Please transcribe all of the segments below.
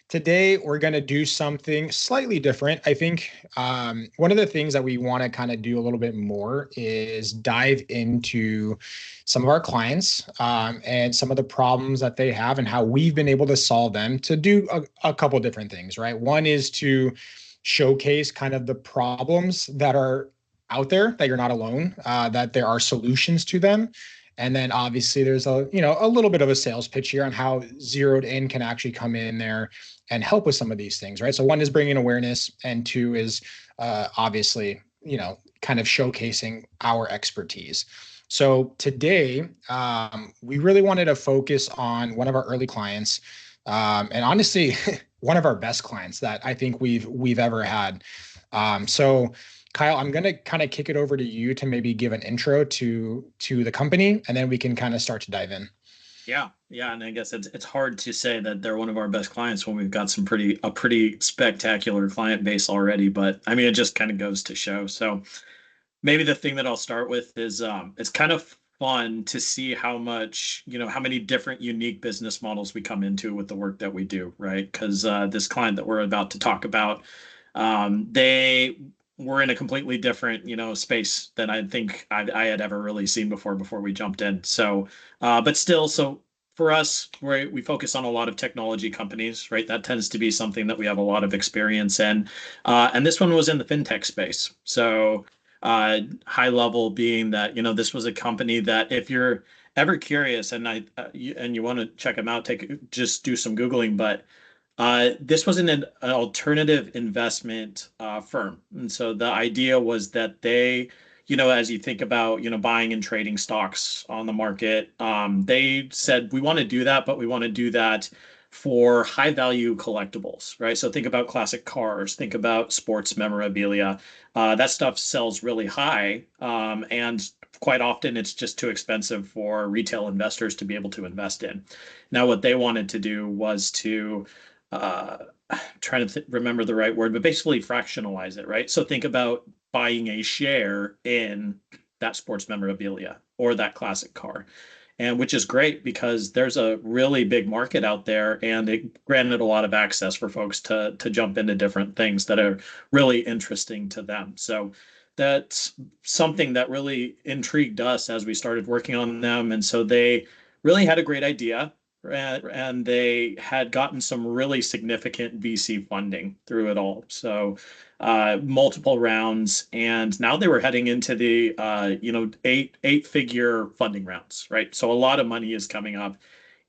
Today we're going to do something slightly different. I think one of the things that we want to kind of do a little bit more is dive into some of our clients and some of the problems that they have and how we've been able to solve them to do a couple different things, right? One is to showcase kind of the problems that are out there, that you're not alone, that there are solutions to them. And then obviously there's a little bit of a sales pitch here on how zeroed in can actually come in there and help with some of these things, right? So one is bringing awareness, and two is obviously, kind of showcasing our expertise. So today, we really wanted to focus on one of our early clients, and honestly, one of our best clients that I think we've ever had. So Kyle, I'm going to kind of kick it over to you to maybe give an intro to the company, and then we can kind of start to dive in. Yeah, and I guess it's hard to say that they're one of our best clients when we've got a pretty spectacular client base already. But I mean, it just kind of goes to show. So maybe the thing that I'll start with is it's kind of fun to see how much, how many different unique business models we come into with the work that we do, right? Because this client that we're about to talk about, they were in a completely different, space than I think I had ever really seen before we jumped in. So, but still, so for us, we focus on a lot of technology companies, right? That tends to be something that we have a lot of experience in. And this one was in the fintech space. So, high level being that, this was a company that if you're ever curious and you want to check them out, just do some Googling, but this was an alternative investment firm. And so the idea was that they, as you think about, buying and trading stocks on the market, they said, we want to do that, but we want to do that for high value collectibles, right? So think about classic cars, think about sports memorabilia. That stuff sells really high. And quite often it's just too expensive for retail investors to be able to invest in. Now, what they wanted to do was to uh, trying to remember the right word, but basically fractionalize it, right? So think about buying a share in that sports memorabilia or that classic car, and which is great because there's a really big market out there, and it granted a lot of access for folks to jump into different things that are really interesting to them. So that's something that really intrigued us as we started working on them, and so they really had a great idea and they had gotten some really significant VC funding through it all. So multiple rounds, and now they were heading into the eight-figure funding rounds, right? So a lot of money is coming up,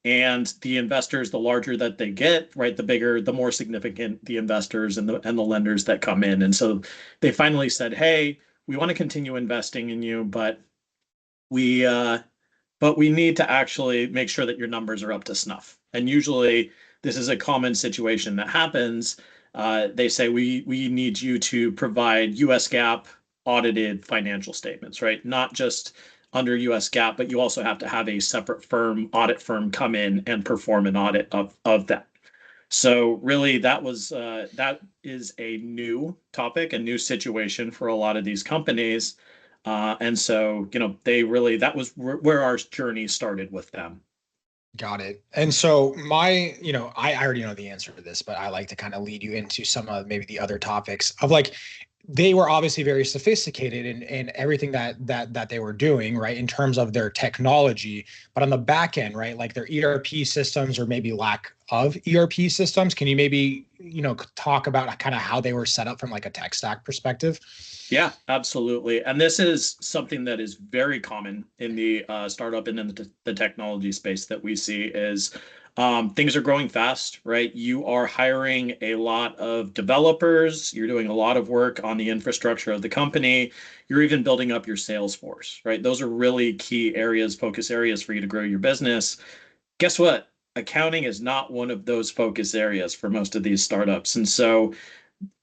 and the investors, the larger that they get, right, the more significant the investors and the lenders that come in, and so they finally said, "Hey, we want to continue investing in you, we uh, but we need to actually make sure that your numbers are up to snuff." And usually, this is a common situation that happens. They say we need you to provide US GAAP audited financial statements, right? Not just under US GAAP, but you also have to have a separate audit firm come in and perform an audit of that. So really, that is a new topic, a new situation for a lot of these companies. And so, that was where our journey started with them. Got it. And so I already know the answer to this, but I like to kind of lead you into some of maybe the other topics of like, they were obviously very sophisticated in everything that they were doing, right, in terms of their technology, but on the back end, right, like their ERP systems or maybe lack of ERP systems. Can you maybe, talk about kind of how they were set up from like a tech stack perspective? Yeah, absolutely. And this is something that is very common in the startup and in the technology space that we see is things are growing fast, right? You are hiring a lot of developers. You're doing a lot of work on the infrastructure of the company. You're even building up your sales force, right? Those are really key areas, focus areas for you to grow your business. Guess what? Accounting is not one of those focus areas for most of these startups. And so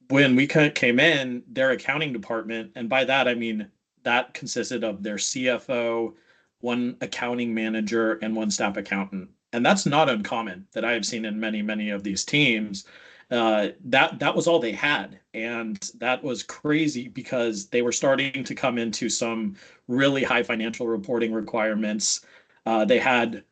when we came in, their accounting department, and by that I mean that consisted of their CFO, one accounting manager, and one staff accountant. And that's not uncommon that I have seen in many, many of these teams. That was all they had, and that was crazy because they were starting to come into some really high financial reporting requirements. They had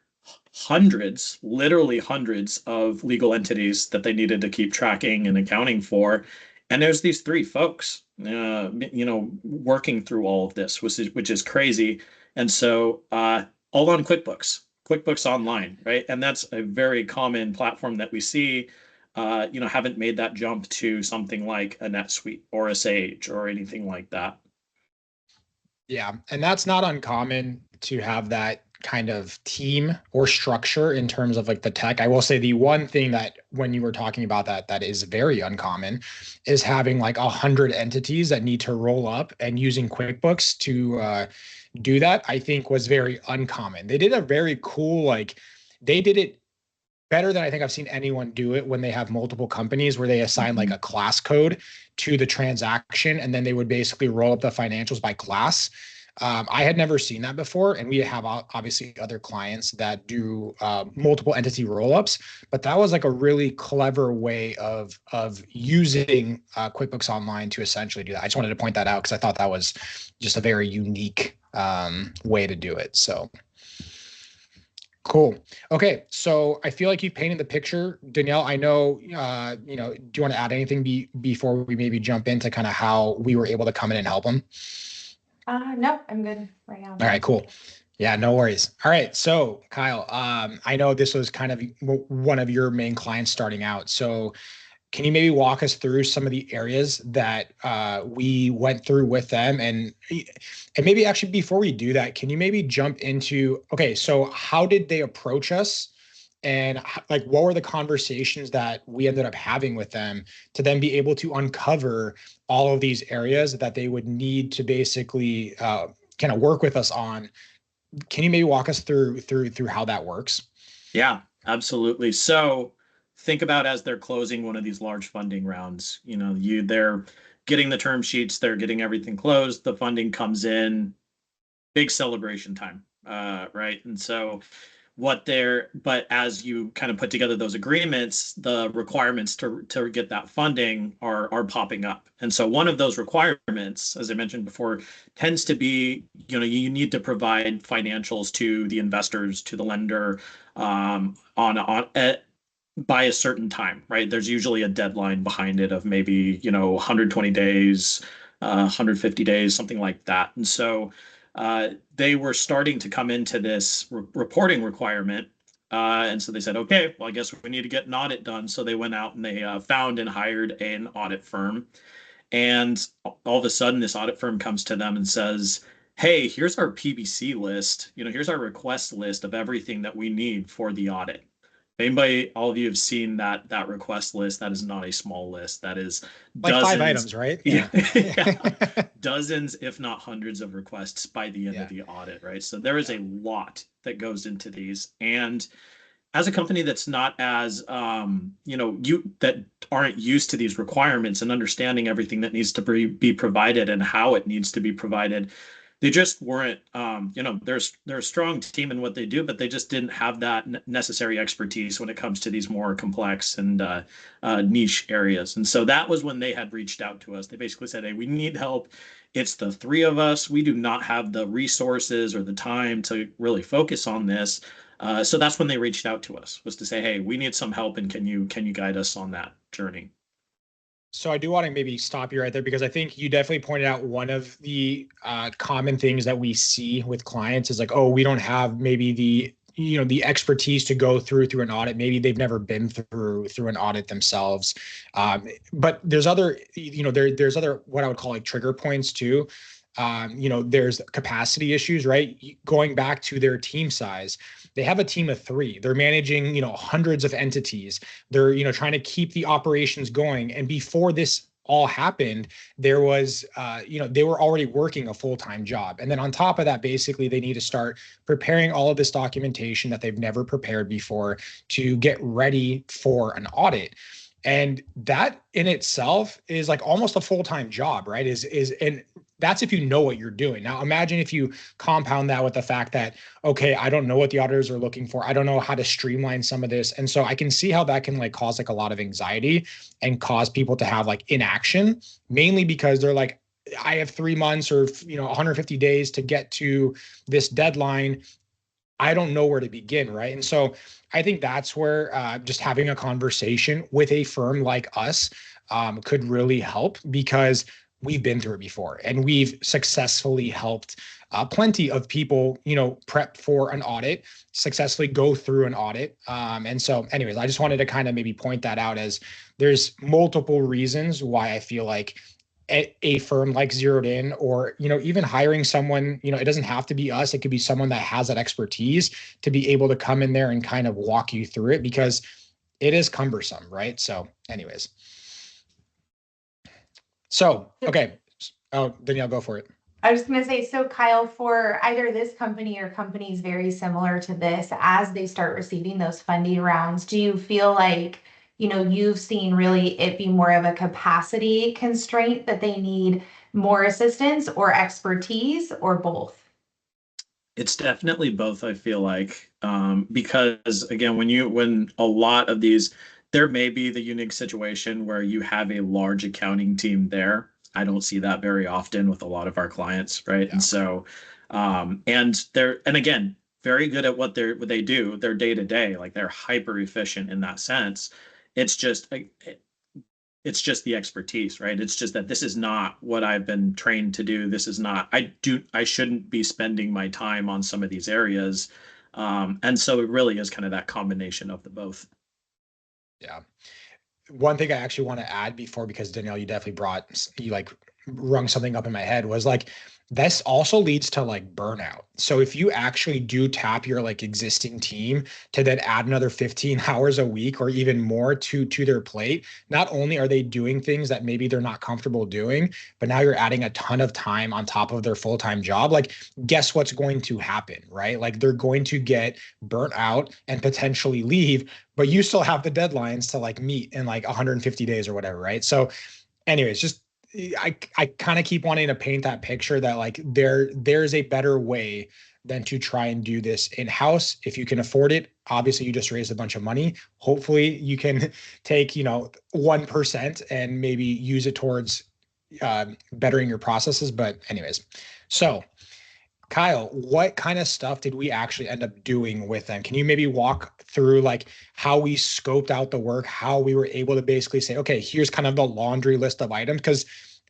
hundreds, literally hundreds of legal entities that they needed to keep tracking and accounting for. And there's these three folks, working through all of this, which is crazy. And so, all on QuickBooks Online, right? And that's a very common platform that we see. Haven't made that jump to something like a NetSuite or a Sage or anything like that. Yeah, and that's not uncommon to have that kind of team or structure in terms of like the tech. I will say the one thing that when you were talking about that is very uncommon is having like 100 entities that need to roll up, and using QuickBooks to do that, I think was very uncommon. They did a very cool, like they did it better than I think I've seen anyone do it when they have multiple companies, where they assign like a class code to the transaction, and then they would basically roll up the financials by class. I had never seen that before, and we have obviously other clients that do multiple entity rollups, but that was like a really clever way of using QuickBooks Online to essentially do that. I just wanted to point that out because I thought that was just a very unique way to do it. So cool. Okay, so I feel like you've painted the picture, Danielle. I know, do you want to add anything before we maybe jump into kind of how we were able to come in and help them? No, I'm good right now. All right, cool. Yeah, no worries. All right, so Kyle, I know this was kind of one of your main clients starting out. So can you maybe walk us through some of the areas that we went through with them? And maybe actually before we do that, can you maybe jump into, okay, so how did they approach us? And like, what were the conversations that we ended up having with them to then be able to uncover all of these areas that they would need to basically kind of work with us on? Can you maybe walk us through how that works? Yeah, absolutely. So think about as they're closing one of these large funding rounds, they're getting the term sheets, they're getting everything closed, the funding comes in, big celebration time, right? And so but as you kind of put together those agreements, the requirements to get that funding are popping up. And so one of those requirements, as I mentioned before, tends to be, you need to provide financials to the investors, to the lender, by a certain time, right? There's usually a deadline behind it of maybe, 120 days, 150 days, something like that. And so they were starting to come into this reporting requirement. And so they said, okay, well, I guess we need to get an audit done. So they went out and they found and hired an audit firm. And all of a sudden, this audit firm comes to them and says, hey, here's our PBC list. Here's our request list of everything that we need for the audit. Anybody, all of you have seen that request list. That is not a small list. That is like dozens, 5 items, right? Yeah. Yeah. Dozens, if not hundreds of requests by the end of the audit, right? So there is a lot that goes into these. And as a company that's not as, that aren't used to these requirements and understanding everything that needs to be provided and how it needs to be provided, they just weren't, they're a strong team in what they do, but they just didn't have that necessary expertise when it comes to these more complex and niche areas. And so that was when they had reached out to us. They basically said, hey, we need help. It's the three of us. We do not have the resources or the time to really focus on this. So that's when they reached out to us, was to say, hey, we need some help, and can you guide us on that journey? So I do want to maybe stop you right there, because I think you definitely pointed out one of the common things that we see with clients is like, oh, we don't have maybe the expertise to go through an audit. Maybe they've never been through an audit themselves. But there's other, there's other, what I would call like trigger points too. There's capacity issues, right? Going back to their team size, they have a team of 3. They're managing, hundreds of entities. They're, trying to keep the operations going. And before this all happened, there was, they were already working a full-time job. And then on top of that, basically, they need to start preparing all of this documentation that they've never prepared before to get ready for an audit. And that in itself is like almost a full-time job, right? And that's if you know what you're doing. Now, imagine if you compound that with the fact that, okay, I don't know what the auditors are looking for. I don't know how to streamline some of this. And so I can see how that can like cause like a lot of anxiety and cause people to have like inaction, mainly because they're like, I have 3 months or 150 days to get to this deadline. I don't know where to begin, right? And so I think that's where just having a conversation with a firm like us could really help, because we've been through it before and we've successfully helped plenty of people, prep for an audit, successfully go through an audit. And so anyways, I just wanted to kind of maybe point that out, as there's multiple reasons why I feel like a firm like Zeroed In, or even hiring someone, it doesn't have to be us, it could be someone that has that expertise to be able to come in there and kind of walk you through it, because it is cumbersome, right? So anyways, okay. Oh, Danielle, go for it. I was just going to say, so Kyle, for either this company or companies very similar to this, as they start receiving those funding rounds, do you feel like, you've seen really it be more of a capacity constraint that they need more assistance or expertise, or both? It's definitely both, I feel like, because again, when a lot of these, there may be the unique situation where you have a large accounting team there. I don't see that very often with a lot of our clients, right? Yeah. And so, and again, very good at what they do, their day to day, like they're hyper efficient in that sense. It's just the expertise, right? It's just that this is not what I've been trained to do. This is not, I shouldn't be spending my time on some of these areas. And so it really is kind of that combination of the both. Yeah. One thing I actually want to add before, because Danielle, you like rung something up in my head, was like, this also leads to like burnout. So if you actually do tap your like existing team to then add another 15 hours a week or even more to their plate, not only are they doing things that maybe they're not comfortable doing, but now you're adding a ton of time on top of their full-time job. Like, guess what's going to happen, right? Like, they're going to get burnt out and potentially leave, but you still have the deadlines to like meet in like 150 days or whatever, right? So anyways, just I kind of keep wanting to paint that picture that like there's a better way than to try and do this in-house. If you can afford it, obviously you just raised a bunch of money. Hopefully you can take 1% and maybe use it towards bettering your processes. But anyways, so Kyle, what kind of stuff did we actually end up doing with them? Can you maybe walk through like how we scoped out the work, how we were able to basically say, okay, here's kind of the laundry list of items? Because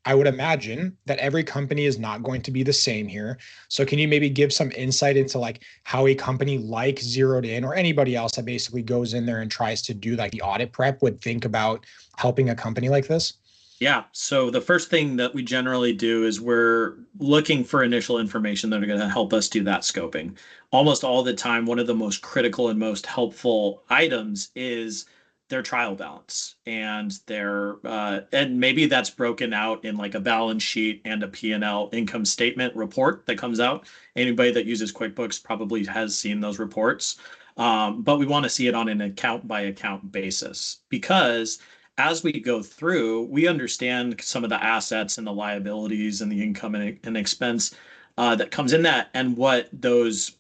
I would imagine that every company is not going to be the same here. So can you maybe give some insight into like how a company like Zeroed In, or anybody else that basically goes in there and tries to do like the audit prep, would think about helping a company like this? Yeah. So the first thing that we generally do is we're looking for initial information that are going to help us do that scoping. Almost all the time, one of the most critical and most helpful items is their trial balance, and and maybe that's broken out in like a balance sheet and a P&L income statement report that comes out. Anybody that uses QuickBooks probably has seen those reports. But we want to see it on an account by account basis, because as we go through, we understand some of the assets and the liabilities and the income and expense that comes in that, and what those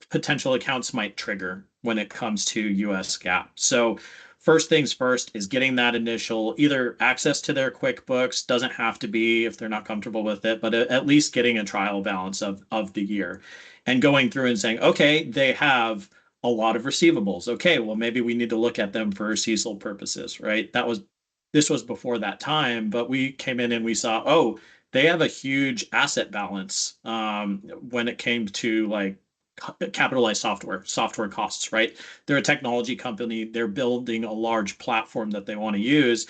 potential accounts might trigger when it comes to US GAAP. So first things first is getting that initial either access to their QuickBooks, doesn't have to be if they're not comfortable with it, but at least getting a trial balance of the year and going through and saying, okay, they have a lot of receivables. Okay, well, maybe we need to look at them for CECL purposes, right? This was before that time, but we came in and we saw, oh, they have a huge asset balance when it came to like capitalized software costs, right? They're a technology company. They're building a large platform that they want to use.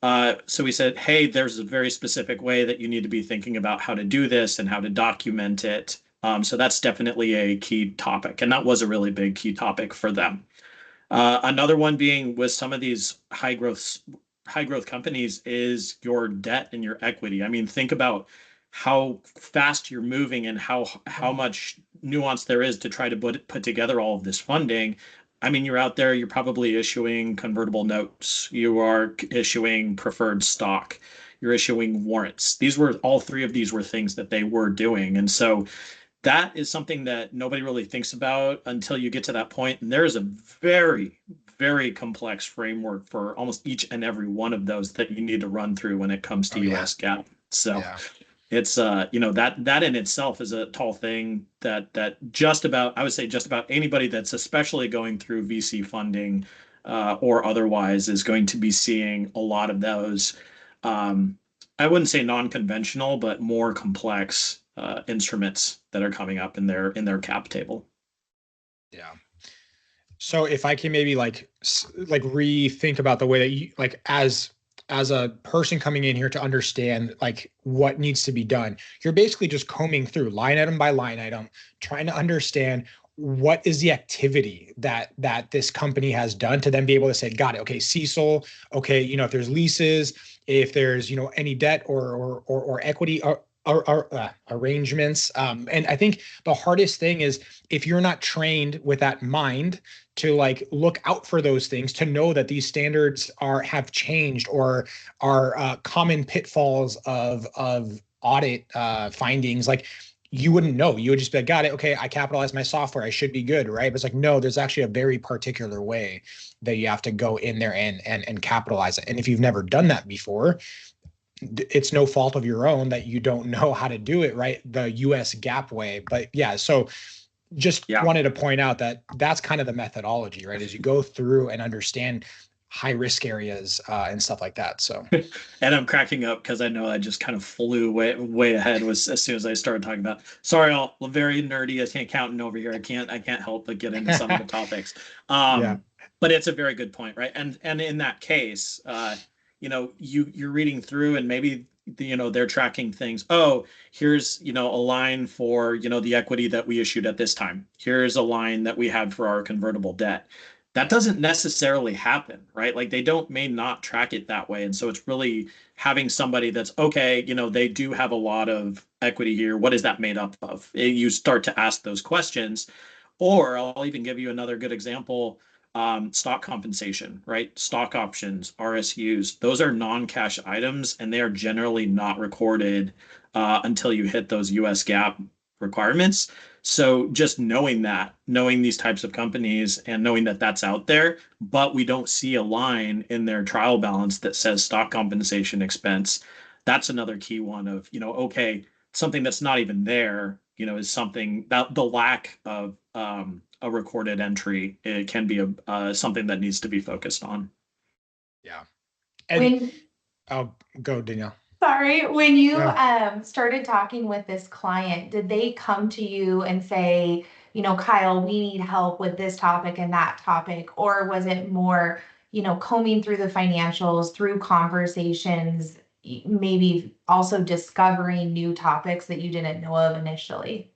So we said, hey, there's a very specific way that you need to be thinking about how to do this and how to document it. So that's definitely a key topic. And that was a really big key topic for them. Another one being with some of these high growth companies is your debt and your equity. I mean, think about how fast you're moving and how much nuance there is to try to put together all of this funding. I mean, you're out there, you're probably issuing convertible notes, you are issuing preferred stock, you're issuing warrants. All three of these were things that they were doing. And so that is something that nobody really thinks about until you get to that point. And there is a very, very complex framework for almost each and every one of those that you need to run through when it comes to US GAAP. So, it's that in itself is a tall thing that just about, I would say just about anybody that's especially going through VC funding or otherwise is going to be seeing a lot of those. I wouldn't say non-conventional, but more complex instruments that are coming up in their cap table. Yeah. So if I can maybe like rethink about the way that you like as a person coming in here to understand like what needs to be done, you're basically just combing through line item by line item, trying to understand what is the activity that this company has done to then be able to say, got it. Okay, CECL. Okay, if there's leases, if there's any debt or equity or arrangements. And I think the hardest thing is if you're not trained with that mind to like look out for those things, to know that these standards have changed or are common pitfalls of audit findings. Like you wouldn't know. You would just be like, got it. Okay, I capitalized my software. I should be good, right? But it's like, no, there's actually a very particular way that you have to go in there and capitalize it. And if you've never done that before, it's no fault of your own that you don't know how to do it, right? The US GAAP way. But yeah, so just wanted to point out that that's kind of the methodology, right? As you go through and understand high risk areas and stuff like that. So, and I'm cracking up because I know I just kind of flew way ahead as soon as I started talking about. Sorry, all very nerdy. I can't count over here. I can't help but get into some of the topics. But it's a very good point, right? And in that case, you're reading through and maybe they're tracking things. Oh, here's a line for the equity that we issued at this time. Here's a line that we had for our convertible debt. That doesn't necessarily happen, right? Like they may not track it that way. And so it's really having somebody that's okay, they do have a lot of equity here. What is that made up of? You start to ask those questions. Or I'll even give you another good example. Stock compensation, right? Stock options, RSUs, those are non-cash items and they are generally not recorded until you hit those US GAAP requirements. So just knowing these types of companies and knowing that that's out there, but we don't see a line in their trial balance that says stock compensation expense. That's another key one of, okay, something that's not even there, is something that the lack of a recorded entry, it can be something that needs to be focused on. Yeah. And I'll go, Danielle. Sorry, when you started talking with this client, did they come to you and say, Kyle, we need help with this topic and that topic? Or was it more, combing through the financials, through conversations, maybe also discovering new topics that you didn't know of initially?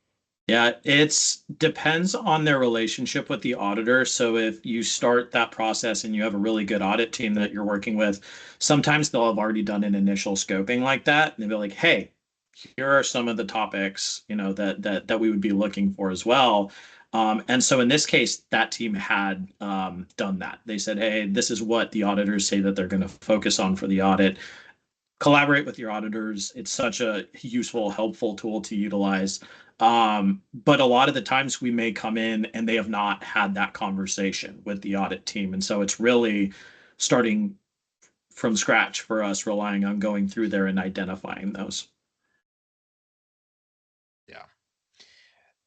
Yeah, it depends on their relationship with the auditor. So if you start that process and you have a really good audit team that you're working with, sometimes they'll have already done an initial scoping like that. And they'll be like, hey, here are some of the topics, that we would be looking for as well. And so in this case, that team had done that. They said, hey, this is what the auditors say that they're going to focus on for the audit. Collaborate with your auditors. It's such a useful, helpful tool to utilize. But a lot of the times we may come in and they have not had that conversation with the audit team. And so it's really starting from scratch for us, relying on going through there and identifying those. Yeah.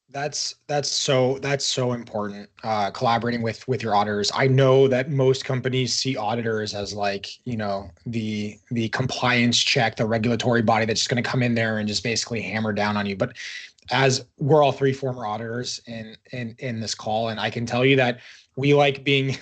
That's so important. Collaborating with your auditors. I know that most companies see auditors as like, the compliance check, the regulatory body that's just going to come in there and just basically hammer down on you. But as we're all three former auditors in this call, and I can tell you that we like being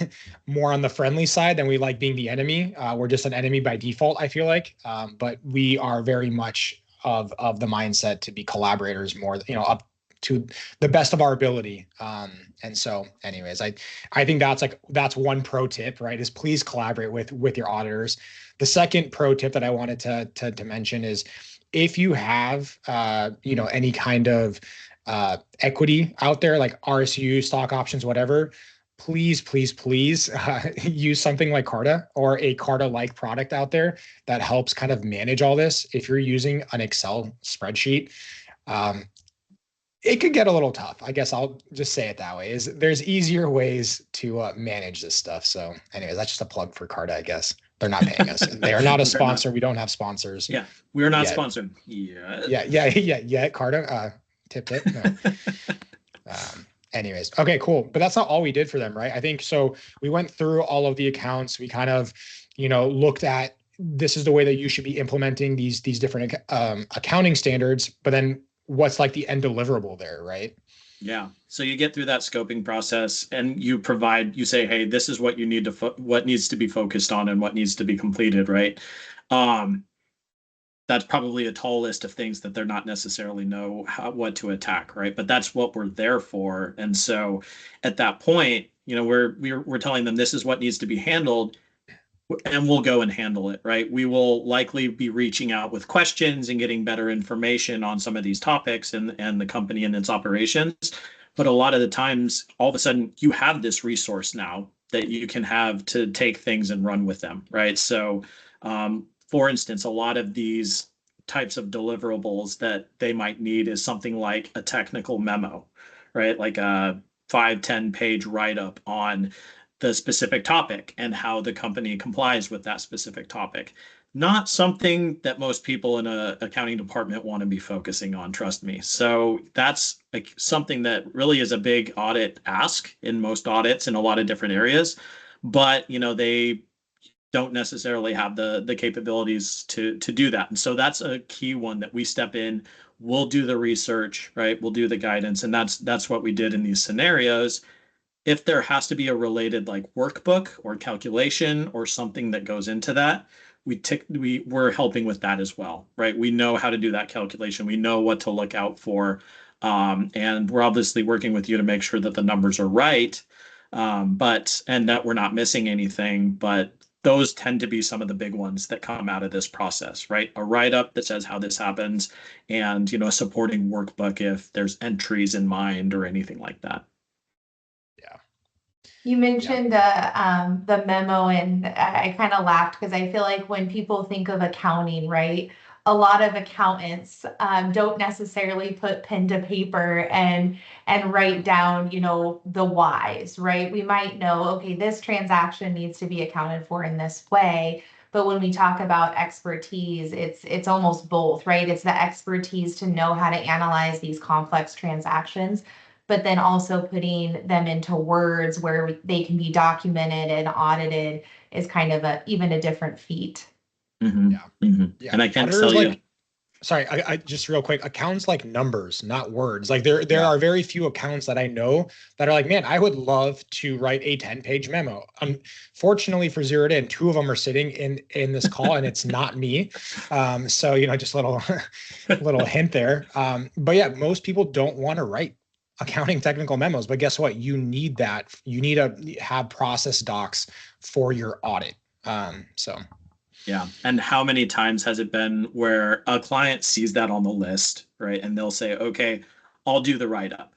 more on the friendly side than we like being the enemy. We're just an enemy by default, I feel like. But we are very much of the mindset to be collaborators more, up to the best of our ability. And so anyways, I think that's one pro tip, right? Is please collaborate with your auditors. The second pro tip that I wanted to mention is if you have, any kind of equity out there, like RSU, stock options, whatever, please use something like Carta or a Carta-like product out there that helps kind of manage all this. If you're using an Excel spreadsheet, it could get a little tough. I guess I'll just say it that way. There's easier ways to manage this stuff. So anyways, that's just a plug for Carta, I guess. They're not paying us. They are not a sponsor. We don't have sponsors. Yeah, we're not yet. Sponsored. Yeah. Yeah. Carta, tip. No. Anyways, okay, cool. But that's not all we did for them, right? I think so. We went through all of the accounts. We kind of, looked at this is the way that you should be implementing these different accounting standards. But then what's like the end deliverable there, right? Yeah. So you get through that scoping process and you say, hey, this is what you need to, what needs to be focused on and what needs to be completed, right? That's probably a tall list of things that they're not necessarily know what to attack, right? But that's what we're there for. And so at that point, we're telling them this is what needs to be handled, and we'll go and handle it, right? We will likely be reaching out with questions and getting better information on some of these topics and the company and its operations. But a lot of the times, all of a sudden, you have this resource now that you can have to take things and run with them, right? So, for instance, a lot of these types of deliverables that they might need is something like a technical memo, right? Like a 5-10 page write-up on the specific topic and how the company complies with that specific topic. Not something that most people in an accounting department want to be focusing on, trust me. So that's like something that really is a big audit ask in most audits in a lot of different areas. But, they don't necessarily have the capabilities to do that. And so that's a key one that we step in. We'll do the research, right? We'll do the guidance. And that's what we did in these scenarios. If there has to be a related like workbook or calculation or something that goes into that, we're helping with that as well, right? We know how to do that calculation. We know what to look out for. And we're obviously working with you to make sure that the numbers are right, and that we're not missing anything. But those tend to be some of the big ones that come out of this process, right? A write-up that says how this happens and, a supporting workbook if there's entries in mind or anything like that. You mentioned the memo, and I kind of laughed because I feel like when people think of accounting, right, a lot of accountants don't necessarily put pen to paper and write down, the whys, right? We might know, okay, this transaction needs to be accounted for in this way. But when we talk about expertise, it's almost both, right? It's the expertise to know how to analyze these complex transactions, but then also putting them into words where they can be documented and audited is kind of even a different feat. Mm-hmm. Yeah. Mm-hmm. Yeah. And I can't tell you. Sorry, I just real quick, accounts like numbers, not words. Like there are very few accounts that I know that are like, man, I would love to write a 10-page memo. Fortunately for Zeroed In, 2 of them are sitting in this call and it's not me. So, just a little hint there. But yeah, most people don't want to write accounting technical memos, but guess what? You need that. You need to have process docs for your audit. Yeah. And how many times has it been where a client sees that on the list, right? And they'll say, okay, I'll do the write-up.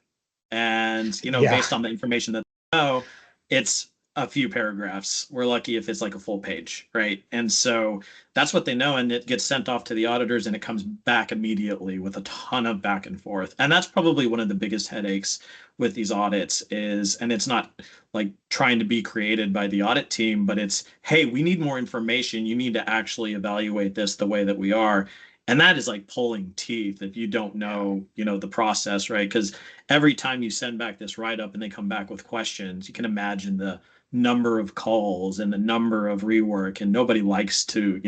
And, based on the information that they know, it's a few paragraphs. We're lucky if it's like a full page, right? And so that's what they know. And it gets sent off to the auditors and it comes back immediately with a ton of back and forth. And that's probably one of the biggest headaches with these audits and it's not like trying to be created by the audit team, but it's, hey, we need more information. You need to actually evaluate this the way that we are. And that is like pulling teeth if you don't know, the process, right? Because every time you send back this write-up and they come back with questions, you can imagine the number of calls and the number of rework, and nobody likes to,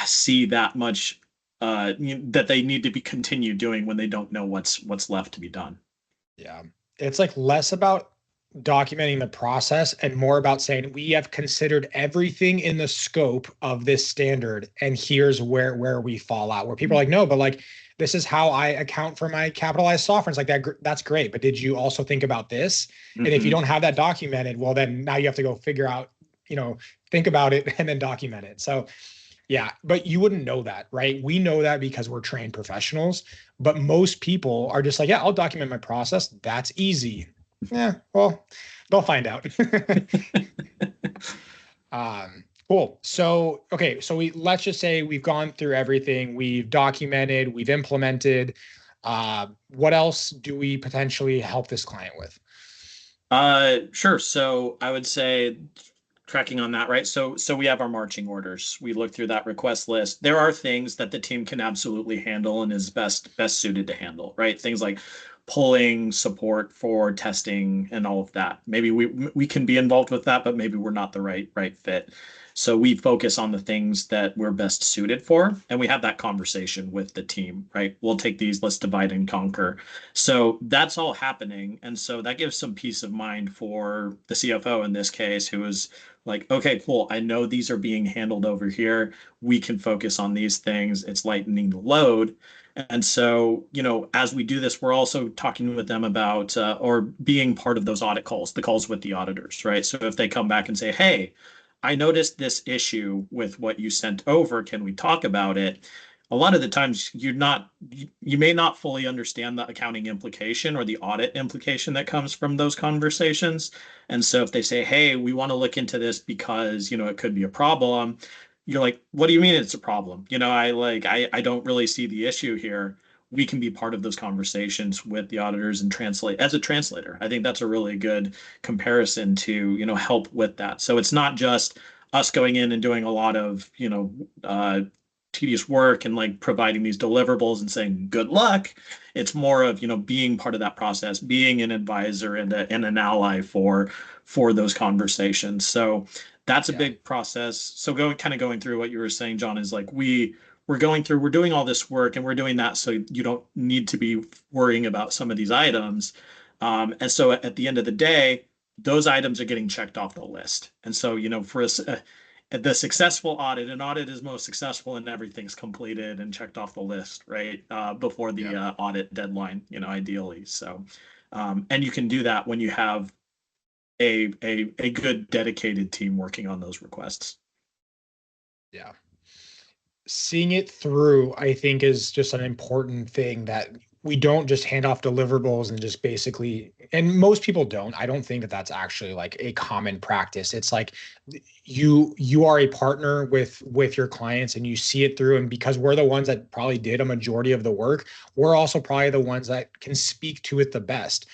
see that much that they need to be continued doing when they don't know what's left to be done. Yeah. It's like less about documenting the process and more about saying, we have considered everything in the scope of this standard. And here's where we fall out, where people are like, no, but like, this is how I account for my capitalized software. It's like that's great. But did you also think about this? Mm-hmm. And if you don't have that documented, well, then now you have to go figure out, think about it and then document it. So yeah, but you wouldn't know that, right? We know that because we're trained professionals, but most people are just like, yeah, I'll document my process. That's easy. Yeah, well, they'll find out. Cool. So, okay. So let's just say we've gone through everything. We've documented, we've implemented. What else do we potentially help this client with? Sure. So I would say tracking on that, right? So we have our marching orders. We look through that request list. There are things that the team can absolutely handle and is best suited to handle, right? Things like pulling support for testing and all of that. Maybe we can be involved with that, but maybe we're not the right fit. So we focus on the things that we're best suited for, and we have that conversation with the team, right? We'll take these, let's divide and conquer. So that's all happening. And so that gives some peace of mind for the CFO in this case, who is like, okay, cool. I know these are being handled over here. We can focus on these things. It's lightening the load. And so, as we do this, we're also talking with them about or being part of those audit calls, the calls with the auditors, right? So if they come back and say, hey, I noticed this issue with what you sent over. Can we talk about it? A lot of the times you may not fully understand the accounting implication or the audit implication that comes from those conversations. And so if they say, hey, we want to look into this because, it could be a problem, you're like, what do you mean it's a problem? I don't really see the issue here. We can be part of those conversations with the auditors and translate as a translator. I think that's a really good comparison to, help with that. So it's not just us going in and doing a lot of, tedious work and like providing these deliverables and saying good luck. It's more of being part of that process, being an advisor and an ally for those conversations. So that's a big process. So going through what you were saying, John, is like we're doing all this work and we're doing that so you don't need to be worrying about some of these items. And so at the end of the day, those items are getting checked off the list. And so, for us, the successful audit, an audit is most successful and everything's completed and checked off the list, right? Before the audit deadline, ideally. So, and you can do that when you have a good dedicated team working on those requests. Yeah. Seeing it through, I think, is just an important thing, that we don't just hand off deliverables and just basically, and most people don't. I don't think that that's actually like a common practice. It's like you are a partner with your clients and you see it through. And because we're the ones that probably did a majority of the work, we're also probably the ones that can speak to it the best.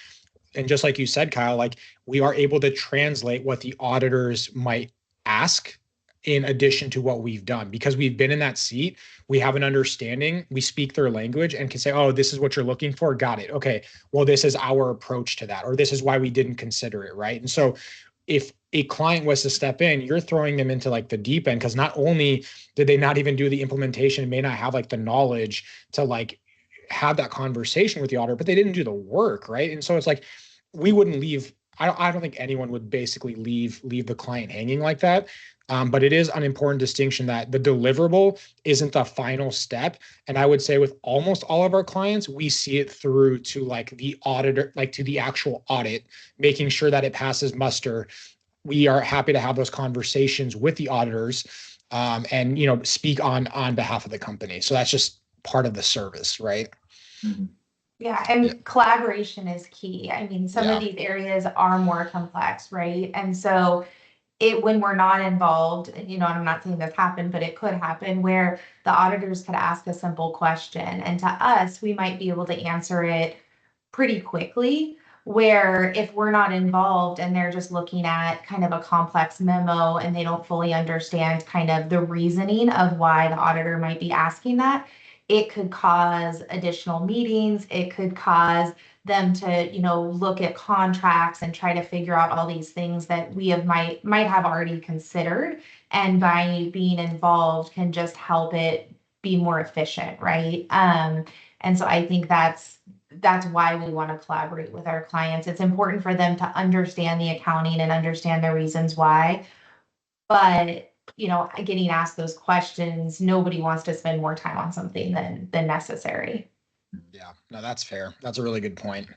And just like you said, Kyle, like we are able to translate what the auditors might ask in addition to what we've done, because we've been in that seat. We have an understanding, we speak their language and can say, oh, this is what you're looking for. Got it. Okay. Well, this is our approach to that, or this is why we didn't consider it. Right. And so if a client was to step in, you're throwing them into like the deep end, because not only did they not even do the implementation, may not have like the knowledge to like have that conversation with the auditor, but they didn't do the work. Right. And so it's like, we wouldn't leave. I don't think anyone would basically leave the client hanging like that. But it is an important distinction that the deliverable isn't the final step. And I would say with almost all of our clients, we see it through to like the auditor, like to the actual audit, making sure that it passes muster. We are happy to have those conversations with the auditors and, speak on behalf of the company. So that's just part of the service, right? Mm-hmm. Yeah, and collaboration is key. I mean, some of these areas are more complex, right? And so when we're not involved, and I'm not saying this happened, but it could happen where the auditors could ask a simple question, and to us, we might be able to answer it pretty quickly. Where if we're not involved and they're just looking at kind of a complex memo and they don't fully understand kind of the reasoning of why the auditor might be asking that, it could cause additional meetings. It could cause them to, look at contracts and try to figure out all these things that we might have already considered. And by being involved can just help it be more efficient, right? And so I think that's why we want to collaborate with our clients. It's important for them to understand the accounting and understand the reasons why. But getting asked those questions, nobody wants to spend more time on something than necessary. Yeah, no, that's fair. That's a really good point.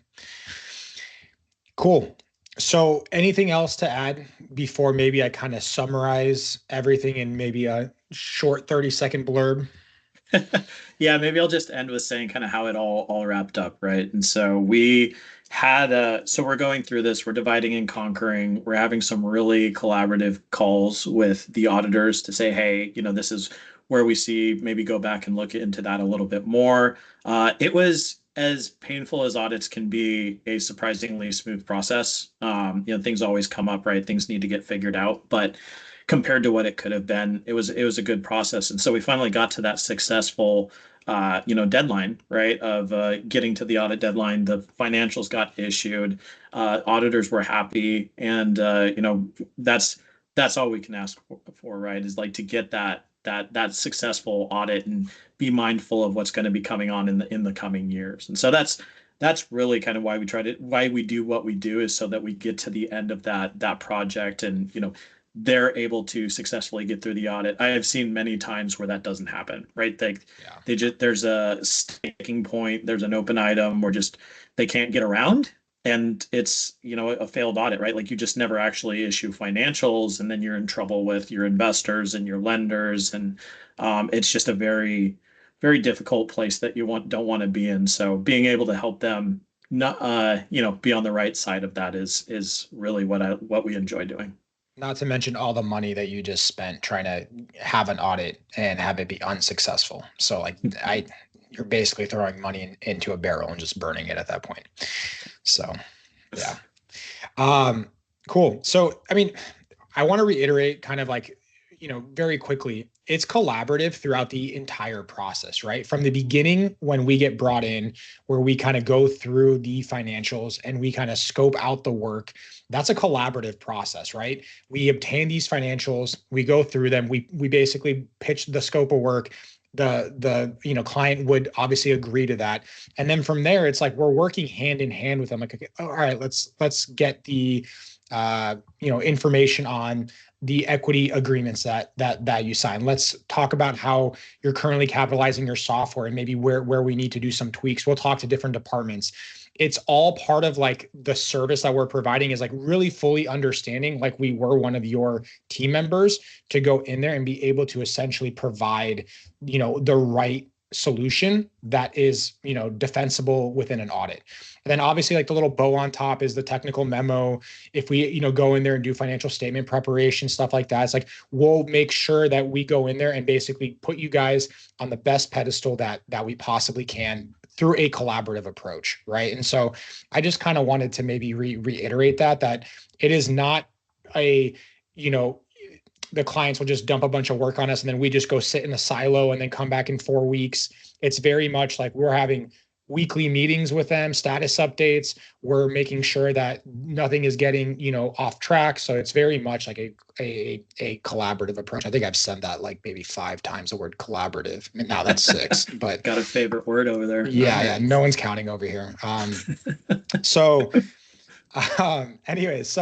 Cool. So anything else to add before maybe I kind of summarize everything in maybe a short 30-second blurb? Yeah, maybe I'll just end with saying kind of how it all wrapped up, right? And so we had so we're going through this, we're dividing and conquering, we're having some really collaborative calls with the auditors to say, hey, this is where we see, maybe go back and look into that a little bit more. It was as painful as audits can be, a surprisingly smooth process. Things always come up, right? Things need to get figured out, but compared to what it could have been, it was a good process. And so we finally got to that successful, deadline, right? Of getting to the audit deadline. The financials got issued, auditors were happy, and that's all we can ask for, right? Is like to get that successful audit and be mindful of what's going to be coming on in the coming years. And so that's really kind of why we do what we do, is so that we get to the end of that project, and they're able to successfully get through the audit. I have seen many times where that doesn't happen, right? There's a sticking point, there's an open item where just they can't get around, and it's a failed audit, right? Like you just never actually issue financials, and then you're in trouble with your investors and your lenders, and it's just a very, very difficult place that you don't want to be in. So being able to help them not be on the right side of that is really what we enjoy doing. Not to mention all the money that you just spent trying to have an audit and have it be unsuccessful. So like you're basically throwing money into a barrel and just burning it at that point. So yeah. Cool. So, I mean, I want to reiterate kind of like, very quickly, it's collaborative throughout the entire process, right? From the beginning, when we get brought in, where we kind of go through the financials and we kind of scope out the work, that's a collaborative process, right? We obtain these financials, we go through them, we basically pitch the scope of work. The client would obviously agree to that, and then from there, it's like we're working hand in hand with them. Like, okay, all right, let's get the information on the equity agreements that you sign. Let's talk about how you're currently capitalizing your software and maybe where we need to do some tweaks. We'll talk to different departments. It's all part of like the service that we're providing, is like really fully understanding, like we were one of your team members, to go in there and be able to essentially provide, the right solution that is, defensible within an audit. And then obviously like the little bow on top is the technical memo. If we, go in there and do financial statement preparation, stuff like that, it's like, we'll make sure that we go in there and basically put you guys on the best pedestal that we possibly can through a collaborative approach. Right. And so I just kind of wanted to maybe reiterate that it is not a, the clients will just dump a bunch of work on us and then we just go sit in a silo and then come back in 4 weeks. It's very much like we're having weekly meetings with them, status updates. We're making sure that nothing is getting, off track. So it's very much like a collaborative approach. I think I've said that like maybe 5 times, the word collaborative. I mean, now that's 6, but got a favorite word over there. Yeah. No one's counting over here. Anyways,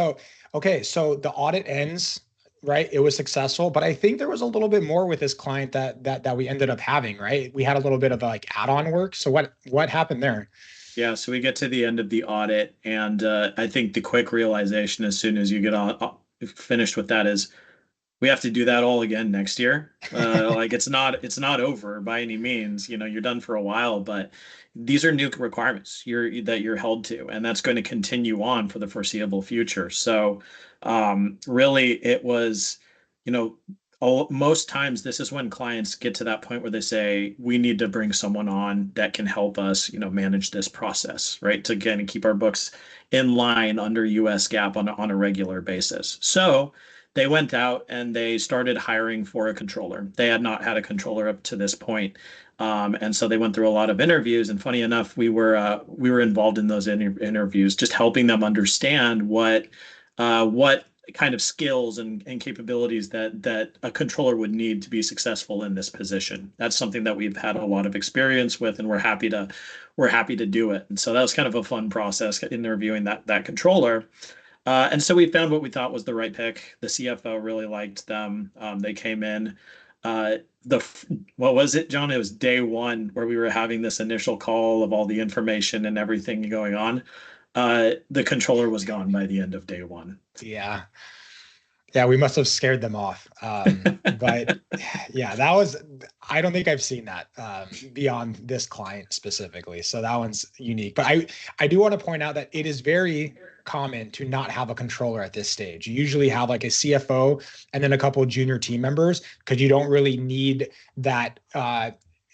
okay. So the audit ends, right? It was successful, but I think there was a little bit more with this client that we ended up having, right? We had a little bit of like add-on work. So what happened there? Yeah, so we get to the end of the audit, and I think the quick realization as soon as you get finished with that is we have to do that all again next year. Like it's not over by any means. You're done for a while, but these are new requirements that you're held to, and that's going to continue on for the foreseeable future. So really, it was, most times this is when clients get to that point where they say, we need to bring someone on that can help us, manage this process, right? To again keep our books in line under US GAAP on a regular basis. So they went out and they started hiring for a controller. They had not had a controller up to this point. And so they went through a lot of interviews, and funny enough, we were involved in those interviews, just helping them understand what kind of skills and capabilities that a controller would need to be successful in this position. That's something that we've had a lot of experience with, and we're happy to do it. And so that was kind of a fun process, interviewing that controller. And so we found what we thought was the right pick. The CFO really liked them. They came in. What was it, John? It was day 1 where we were having this initial call of all the information and everything going on. The controller was gone by the end of day 1. Yeah. We must have scared them off. But yeah, I don't think I've seen that beyond this client specifically. So that one's unique. But I do want to point out that it is very common to not have a controller at this stage. You usually have like a CFO and then a couple of junior team members, because you don't really need that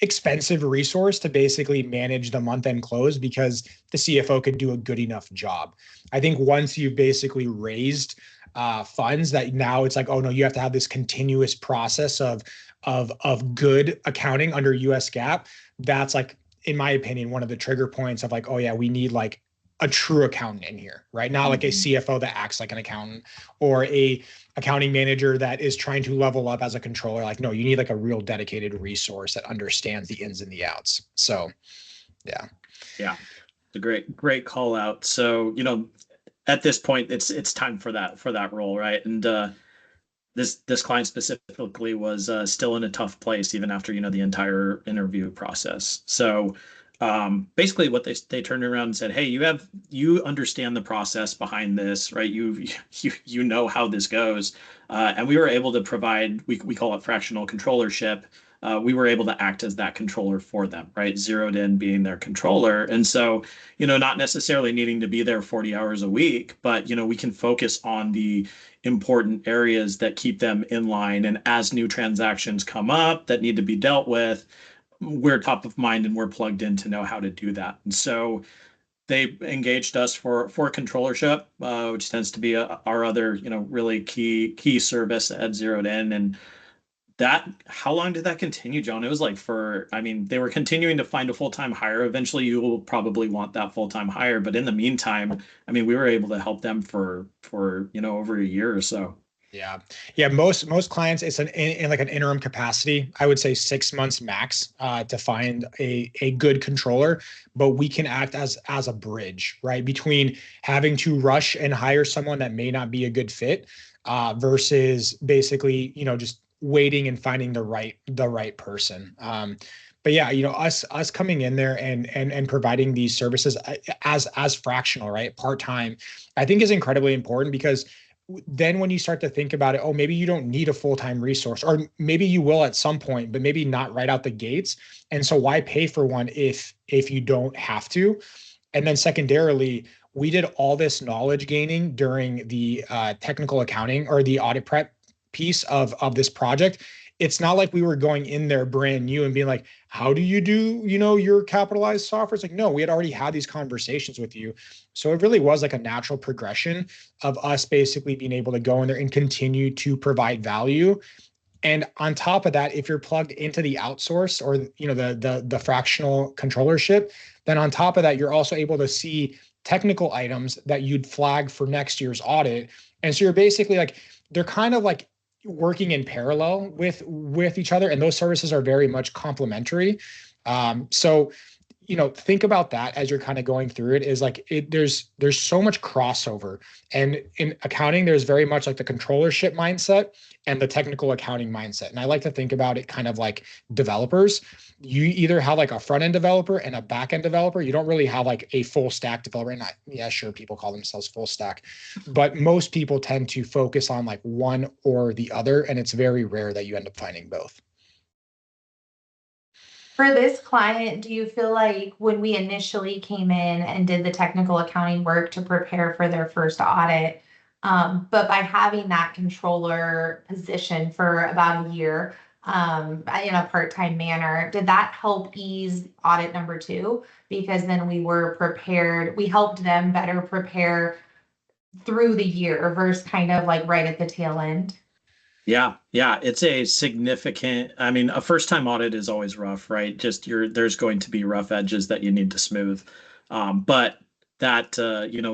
expensive resource to basically manage the month-end close because the CFO could do a good enough job. I think once you've basically raised funds, that now it's like, oh no, you have to have this continuous process of good accounting under US GAAP. That's like, in my opinion, one of the trigger points of like, oh yeah, we need like a true accountant in here, right? Not like a CFO that acts like an accountant or a accounting manager that is trying to level up as a controller. Like, no, you need like a real dedicated resource that understands the ins and the outs. So, yeah. Yeah, it's a great call out. So, at this point, it's time for that role, right? And this client specifically was still in a tough place even after the entire interview process. So basically what they turned around and said, hey, you understand the process behind this, right? You know how this goes, and we were able to provide, we call it fractional controllership. We were able to act as that controller for them, right? Zeroed in being their controller. And so, not necessarily needing to be there 40 hours a week, but, we can focus on the important areas that keep them in line. And as new transactions come up that need to be dealt with, we're top of mind and we're plugged in to know how to do that. And so they engaged us for controllership, which tends to be our other, really key service at Zeroed In. And how long did that continue, John? It was like they were continuing to find a full-time hire. Eventually you will probably want that full-time hire, but in the meantime, we were able to help them for over a year or so. Yeah. Yeah. Most clients, it's in like an interim capacity. I would say 6 months max to find a good controller, but we can act as a bridge, right? Between having to rush and hire someone that may not be a good fit versus basically, just waiting and finding the right person. But yeah, us coming in there and providing these services as fractional, right? Part-time, I think is incredibly important because then when you start to think about it, oh, maybe you don't need a full-time resource, or maybe you will at some point, but maybe not right out the gates. And so why pay for one if you don't have to? And then secondarily, we did all this knowledge gaining during the technical accounting or the audit prep piece of this project. It's not like we were going in there brand new and being like, how do you do, your capitalized software? It's like, no, we had already had these conversations with you. So it really was like a natural progression of us basically being able to go in there and continue to provide value. And on top of that, if you're plugged into the outsource or, the fractional controllership, then on top of that, you're also able to see technical items that you'd flag for next year's audit. And so you're basically like, they're kind of like working in parallel with each other, and those services are very much complementary. So think about that as you're kind of going through it. Is like there's so much crossover, and in accounting there's very much like the controllership mindset and the technical accounting mindset. And I like to think about it kind of like developers. You either have like a front end developer and a back end developer. You don't really have like a full stack developer. And yeah, sure, people call themselves full stack, but most people tend to focus on like one or the other, and it's very rare that you end up finding both. For this client, do you feel like when we initially came in and did the technical accounting work to prepare for their first audit, but by having that controller position for about a year in a part-time manner, did that help ease audit number 2? Because then we were prepared, we helped them better prepare through the year versus kind of like right at the tail end. Yeah, it's a significant, a first-time audit is always rough, right? There's going to be rough edges that you need to smooth. But that,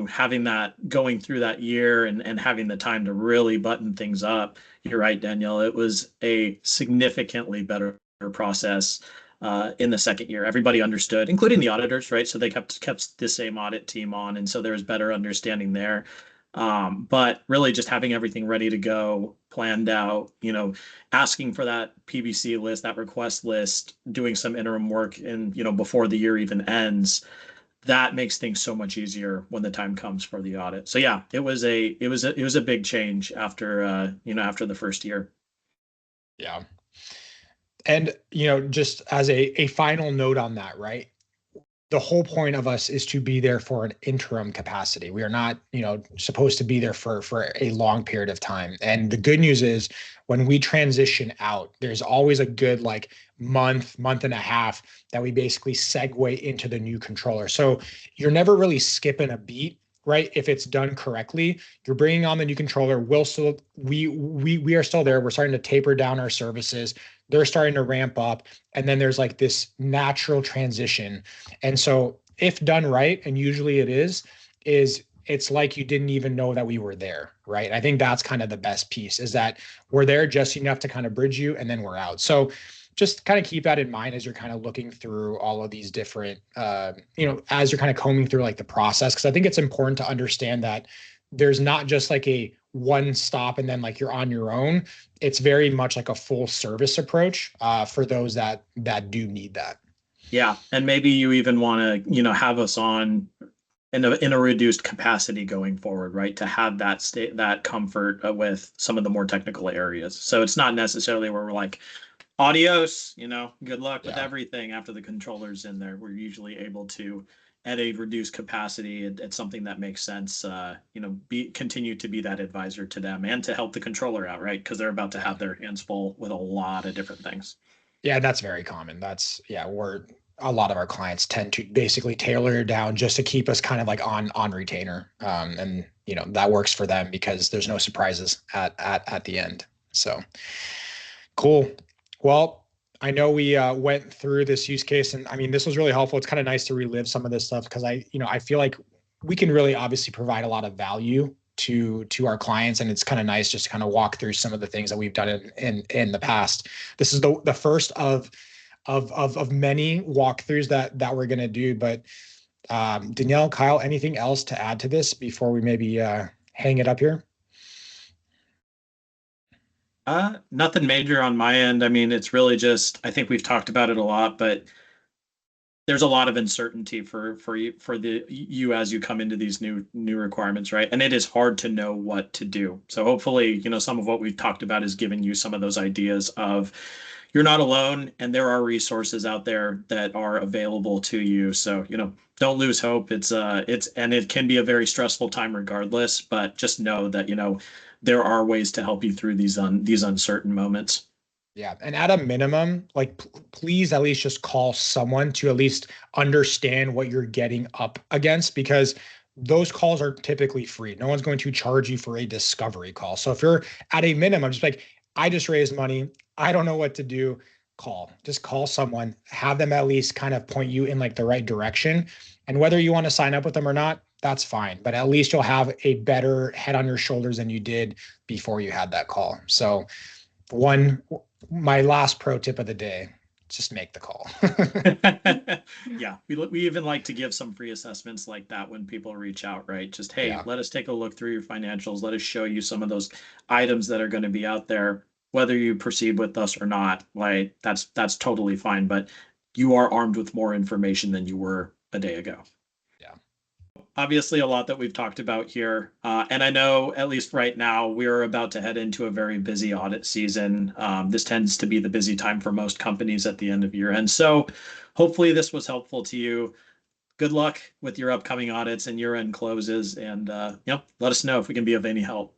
having that going through that year and having the time to really button things up, you're right, Danielle, it was a significantly better process in the second year. Everybody understood, including the auditors, right? So they kept the same audit team on, and so there was better understanding there. But really just having everything ready to go, planned out, asking for that PBC list, that request list, doing some interim work and, before the year even ends, that makes things so much easier when the time comes for the audit. So yeah, it was a big change after, after the first year. Yeah. And, just as a final note on that, right? the whole point of us is to be there for an interim capacity. We are not, supposed to be there for a long period of time. And the good news is when we transition out, there's always a good like month and a half that we basically segue into the new controller. So you're never really skipping a beat, right? If it's done correctly, you're bringing on the new controller. We are still there. We're starting to taper down our services. They're starting to ramp up. And then there's like this natural transition. And so if done right, and usually it is it's like you didn't even know that we were there, right? I think that's kind of the best piece, is that we're there just enough to kind of bridge you and then we're out. So just kind of keep that in mind as you're kind of looking through all of these different, as you're kind of combing through like the process, because I think it's important to understand that there's not just like a one stop and then like you're on your own. It's very much like a full service approach for those that do need that. Yeah, and maybe you even want to, have us on in a reduced capacity going forward, right? To have that comfort with some of the more technical areas. So it's not necessarily where we're like, adios, good luck with everything after the controller's in there. We're usually able to, at a reduced capacity, at something that makes sense, continue to be that advisor to them and to help the controller out, right? Because they're about to have their hands full with a lot of different things. Yeah, that's very common. A lot of our clients tend to basically tailor it down just to keep us kind of like on retainer. And that works for them because there's no surprises at the end. So cool. Well, I know we went through this use case, and I mean, this was really helpful. It's kind of nice to relive some of this stuff because I feel like we can really obviously provide a lot of value to our clients, and it's kind of nice just to kind of walk through some of the things that we've done in the past. This is the first of many walkthroughs that we're going to do. But Danielle, Kyle, anything else to add to this before we maybe hang it up here? Nothing major on my end. I mean, it's really just, I think we've talked about it a lot, but there's a lot of uncertainty for you as you come into these new requirements, right? And it is hard to know what to do. So hopefully, some of what we've talked about is giving you some of those ideas of you're not alone and there are resources out there that are available to you. So, don't lose hope. And it can be a very stressful time regardless, but just know that, there are ways to help you through these uncertain moments. Yeah. And at a minimum, like please at least just call someone to at least understand what you're getting up against, because those calls are typically free. No one's going to charge you for a discovery call. So if you're at a minimum, just like, I just raised money, I don't know what to do, just call someone, have them at least kind of point you in like the right direction. And whether you want to sign up with them or not, that's fine. But at least you'll have a better head on your shoulders than you did before you had that call. So my last pro tip of the day, just make the call. Yeah. We even like to give some free assessments like that when people reach out, right? Just, hey, let us take a look through your financials. Let us show you some of those items that are going to be out there, whether you proceed with us or not. Like that's totally fine. But you are armed with more information than you were a day ago. Obviously, a lot that we've talked about here. And I know, at least right now, we're about to head into a very busy audit season. This tends to be the busy time for most companies at the end of year. And so hopefully this was helpful to you. Good luck with your upcoming audits and year-end closes. And let us know if we can be of any help.